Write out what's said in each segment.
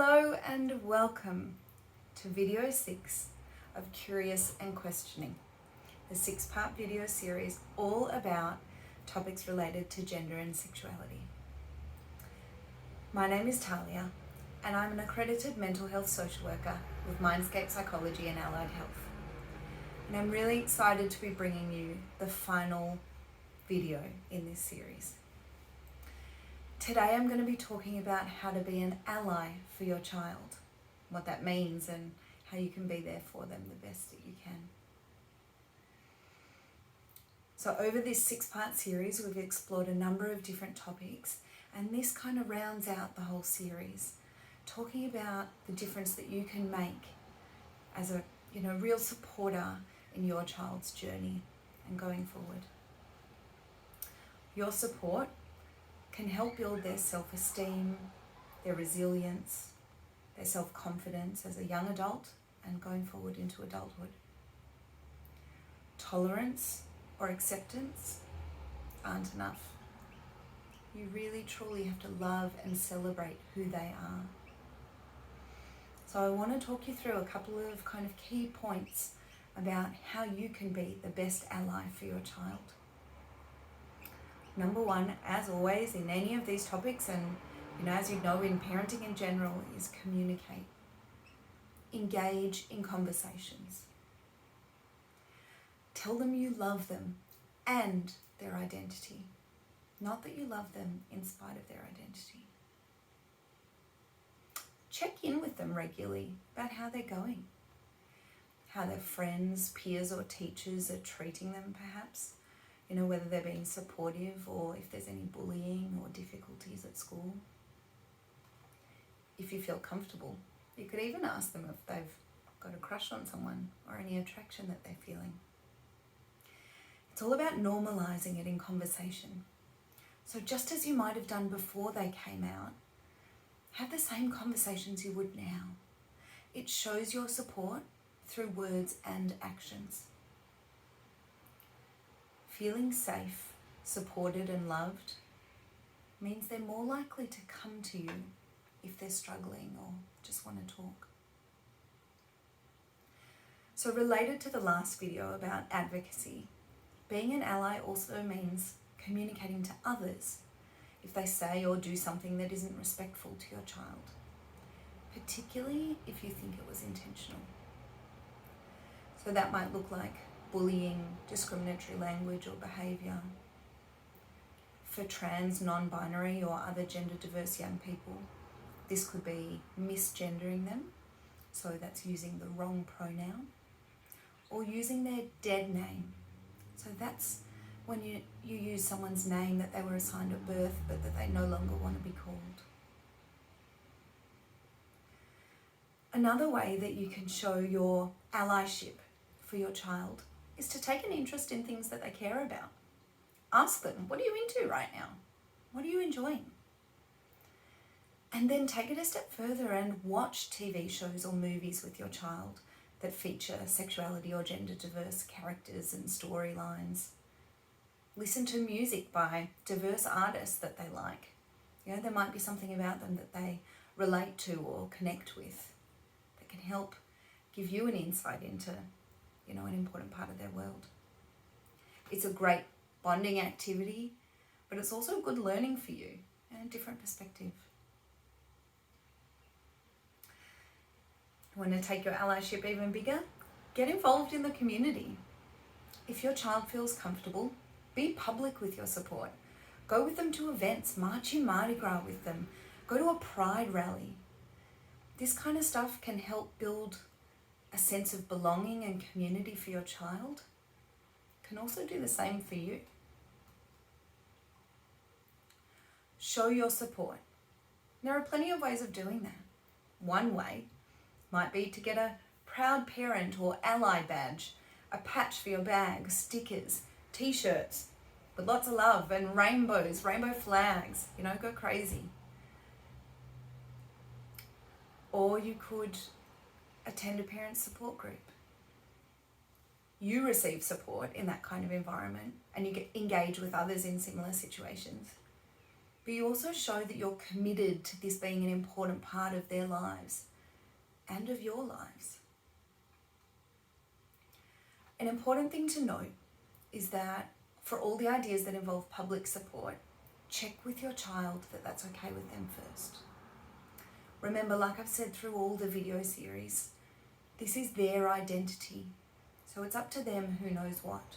Hello and welcome to video 6 of Curious and Questioning, the 6-part video series all about topics related to gender and sexuality. My name is Tahlia and I'm an accredited mental health social worker with Mindscape Psychology and Allied Health. And I'm really excited to be bringing you the final video in this series. Today I'm going to be talking about how to be an ally for your child, what that means and how you can be there for them the best that you can. So over this 6-part series we've explored a number of different topics, and this kind of rounds out the whole series, talking about the difference that you can make as a real supporter in your child's journey and going forward. Your support can help build their self-esteem, their resilience, their self-confidence as a young adult and going forward into adulthood. Tolerance or acceptance aren't enough. You really truly have to love and celebrate who they are. So I want to talk you through a couple of kind of key points about how you can be the best ally for your child. Number one, as always in any of these topics, and as you know in parenting in general, is communicate. Engage in conversations. Tell them you love them and their identity, not that you love them in spite of their identity. Check in with them regularly about how they're going, how their friends, peers or teachers are treating them perhaps. Whether they're being supportive or if there's any bullying or difficulties at school. If you feel comfortable, you could even ask them if they've got a crush on someone or any attraction that they're feeling. It's all about normalizing it in conversation. So just as you might have done before they came out, have the same conversations you would now. It shows your support through words and actions. Feeling safe, supported and loved means they're more likely to come to you if they're struggling or just want to talk. So related to the last video about advocacy, being an ally also means communicating to others if they say or do something that isn't respectful to your child, particularly if you think it was intentional. So that might look like bullying, discriminatory language or behaviour. For trans, non-binary or other gender diverse young people, this could be misgendering them, so that's using the wrong pronoun, or using their dead name. So that's when you use someone's name that they were assigned at birth but that they no longer want to be called. Another way that you can show your allyship for your child is to take an interest in things that they care about. Ask them, what are you into right now? What are you enjoying? And then take it a step further and watch TV shows or movies with your child that feature sexuality or gender diverse characters and storylines. Listen to music by diverse artists that they like. There might be something about them that they relate to or connect with that can help give you an insight into an important part of their world. It's a great bonding activity, but it's also a good learning for you and a different perspective. Want to take your allyship even bigger? Get involved in the community. If your child feels comfortable, be public with your support. Go with them to events, march in Mardi Gras with them, go to a pride rally. This kind of stuff can help build a sense of belonging and community for your child. Can also do the same for you. Show your support. There are plenty of ways of doing that. One way might be to get a proud parent or ally badge, a patch for your bag, stickers, t-shirts with lots of love and rainbows, rainbow flags, go crazy. Or you could attend a parent support group. You receive support in that kind of environment and you get engaged with others in similar situations. but you also show that you're committed to this being an important part of their lives and of your lives. An important thing to note is that for all the ideas that involve public support, check with your child that that's okay with them first. Remember, like I've said through all the video series, this is their identity, so it's up to them who knows what.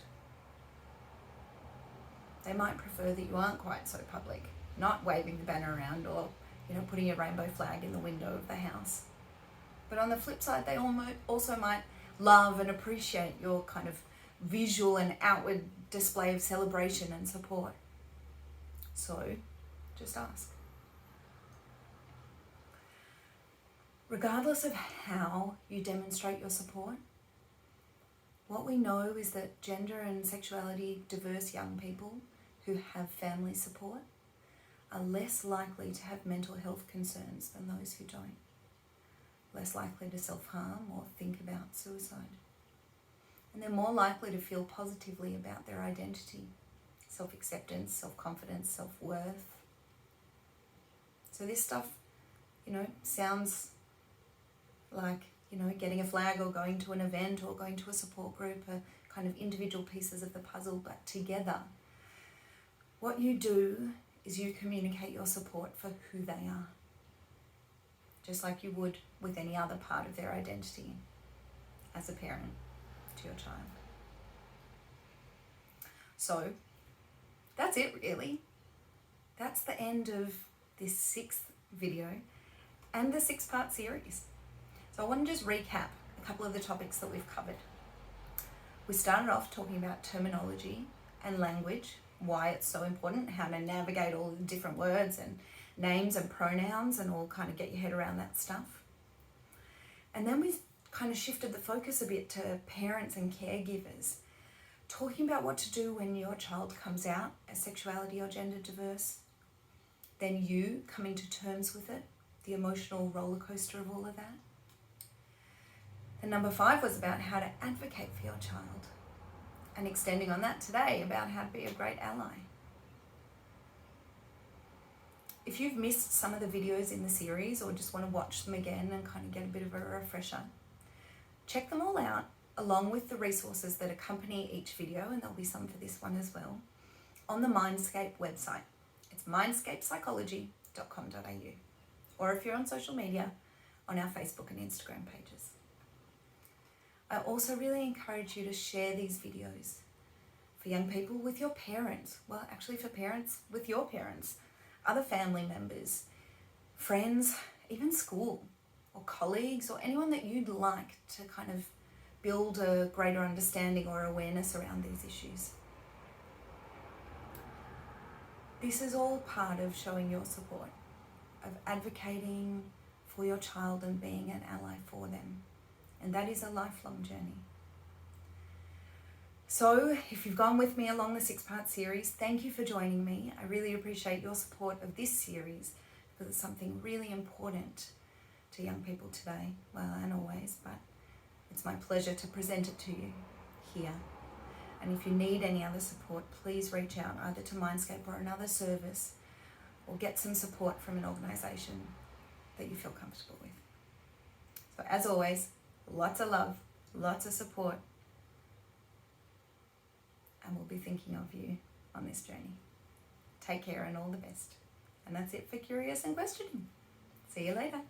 They might prefer that you aren't quite so public, not waving the banner around or, putting a rainbow flag in the window of the house. But on the flip side, they also might love and appreciate your kind of visual and outward display of celebration and support. So, just ask. Regardless of how you demonstrate your support, what we know is that gender and sexuality diverse young people who have family support are less likely to have mental health concerns than those who don't. Less likely to self-harm or think about suicide. And they're more likely to feel positively about their identity, self-acceptance, self-confidence, self-worth. So this stuff, sounds like, getting a flag or going to an event or going to a support group are kind of individual pieces of the puzzle, but together, what you do is you communicate your support for who they are, just like you would with any other part of their identity as a parent to your child. So that's it really. That's the end of this 6th video and the 6-part series. So I want to just recap a couple of the topics that we've covered. We started off talking about terminology and language, why it's so important, how to navigate all the different words and names and pronouns and all kind of get your head around that stuff. And then we kind of shifted the focus a bit to parents and caregivers, talking about what to do when your child comes out as sexuality or gender diverse, then you coming to terms with it, the emotional roller coaster of all of that. And number 5 was about how to advocate for your child, and extending on that today about how to be a great ally. If you've missed some of the videos in the series or just want to watch them again and kind of get a bit of a refresher, check them all out along with the resources that accompany each video, and there'll be some for this one as well, on the Mindscape website. It's mindscapepsychology.com.au, or if you're on social media, on our Facebook and Instagram pages. I also really encourage you to share these videos for young people with your parents, well actually for parents with your parents, other family members, friends, even school or colleagues or anyone that you'd like to kind of build a greater understanding or awareness around these issues. This is all part of showing your support, of advocating for your child and being an ally for them. And that is a lifelong journey. So if you've gone with me along the 6-part series, thank you for joining me. I really appreciate your support of this series because it's something really important to young people today, well, and always, but it's my pleasure to present it to you here. And if you need any other support, please reach out either to Mindscape or another service, or get some support from an organisation that you feel comfortable with. So as always, lots of love, lots of support, and we'll be thinking of you on this journey. Take care and all the best. And that's it for Curious and Questioning. See you later.